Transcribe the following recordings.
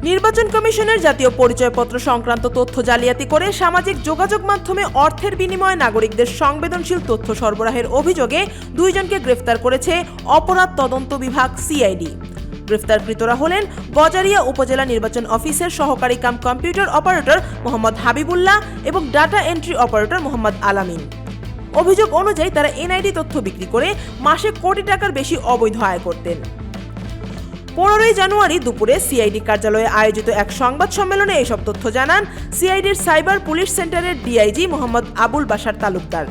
নির্বাচন কমিশনের জাতীয় পরিচয়পত্র সংক্রান্ত তথ্য জালিয়াতি করে সামাজিক যোগাযোগ মাধ্যমে অর্থের বিনিময়ে নাগরিকদের সংবেদনশীল তথ্য সরবরাহের অভিযোগে 2 জনকে গ্রেফতার করেছে অপরাধ তদন্ত বিভাগ সিআইডি। গ্রেফতারকৃতরা হলেন গজারিয়া উপজেলা নির্বাচন অফিসের সহকারী cum computer operator Mohammad Habibullah এবং ডাটা এন্ট্রি অপারেটর মোহাম্মদ আলামিন। অভিযোগ অনুযায়ী তারা এনআইডি তথ্য বিক্রি করে মাসে কোটি টাকার বেশি অবৈধ আয় করতেন। 15 জানুয়ারি দুপুরে সিআইডি কার্যালয়ে আয়োজিত এক সংবাদ সম্মেলনে এসব তথ্য জানান সিআইডির সাইবার পুলিশ সেন্টারের ডিআইজি মোহাম্মদ আবুল বাশার তালুকদার।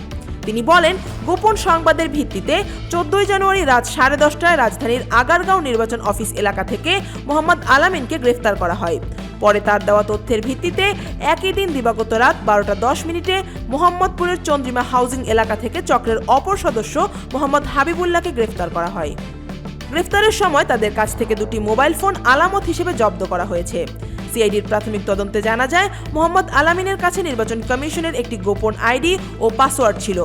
তিনি বলেন, গোপন সংবাদের ভিত্তিতে 14 জানুয়ারি রাত 10:30টায় রাজধানীর আগারগাঁও নির্বাচন অফিস এলাকা থেকে মোহাম্মদ আলামিনকে গ্রেফতার করা হয়। পরে তার দেওয়া তথ্যের ভিত্তিতে একই দিন দিবাগত রাত 12:10 মোহাম্মদপুরের চন্দ্রিমা হাউজিং এলাকা থেকে চক্রের অপর সদস্য মোহাম্মদ হাবিবুল্লাহকে গ্রেফতার করা হয়। গ্রেফতারের সময় তাদের কাছ থেকে 2টি মোবাইল ফোন আলামত হিসেবে জব্দ করা হয়েছে। সিআইডির প্রাথমিক তদন্তে জানা যায়, মোহাম্মদ আলামিনের কাছে নির্বাচন কমিশনের একটি গোপন আইডি ও পাসওয়ার্ড ছিল।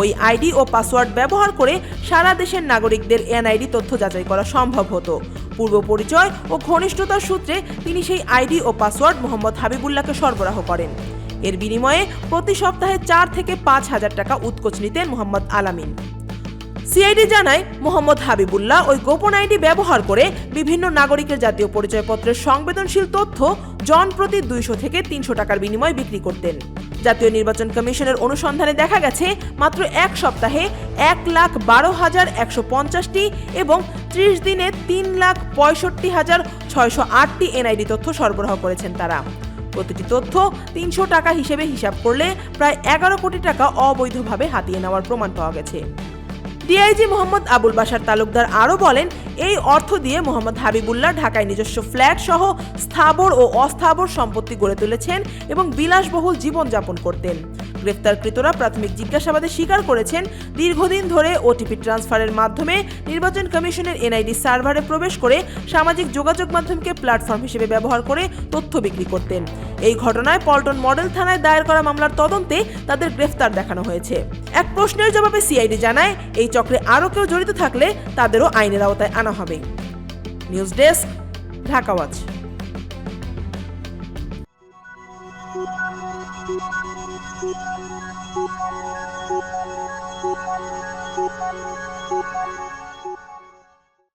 ওই আইডি ও পাসওয়ার্ড ব্যবহার করে সারা দেশের নাগরিকদের এনআইডি তথ্য যাচাই করা সম্ভব হতো। পূর্ব পরিচয় ও ঘনিষ্ঠতার সূত্রে তিনি সেই আইডি ও পাসওয়ার্ড মোহাম্মদ হাবিবুল্লাহকে সরবরাহ করেন। এর বিনিময়ে প্রতি সপ্তাহে 4 থেকে 5 হাজার টাকা উৎকোচ নিতেন মোহাম্মদ আলামিন। সিআইডি জানায়, মোহাম্মদ হাবিবুল্লাহ ওই গোপন আইডি ব্যবহার করে বিভিন্ন নাগরিকের জাতীয় পরিচয়পত্রের সংবেদনশীল তথ্য জনপ্রতি 200 থেকে 300 টাকার বিনিময়ে বিক্রি করতেন। জাতীয় নির্বাচন কমিশনের অনুসন্ধানে দেখা গেছে, মাত্র 1 সপ্তাহে 1,12,150টি এবং 30 দিনে 3,65,608টি এনআইডি তথ্য সরবরাহ করেছেন তারা। প্রতিটি তথ্য 300 টাকা হিসেবে হিসাব করলে প্রায় 11 কোটি টাকা অবৈধভাবে হাতিয়ে নেওয়ার প্রমাণ পাওয়া গেছে। ডিআইজি মোহাম্মদ আবুল বাশার তালুকদার আরও বলেন, এই অর্থ দিয়ে মোহাম্মদ হাবিবুল্লাহ ঢাকায় নিজস্ব ফ্ল্যাট সহ স্থাবর ও অস্থাবর সম্পত্তি গড়ে তুলেছেন এবং বিলাসবহুল জীবনযাপন করতেন। গ্রেফতারকৃতরা প্রাথমিক জিজ্ঞাসাবাদে স্বীকার করেছেন, দীর্ঘদিন ধরে ওটিপি ট্রান্সফারের মাধ্যমে নির্বাচন কমিশনের এনআইডি সার্ভারে প্রবেশ করে সামাজিক যোগাযোগ মাধ্যমকে প্ল্যাটফর্ম হিসেবে ব্যবহার করে তথ্য বিক্রি করতেন। এই ঘটনায় পল্টন মডেল থানায় দায়ের করা মামলার তদন্তে তাদের গ্রেফতার দেখানো হয়েছে। এক প্রশ্নের জবাবে সিআইডি জানায়, এই চক্রে আরও কেউ জড়িত থাকলে তাদেরও আইনের আওতায় আনা হবে। News desk, Dhaka watch.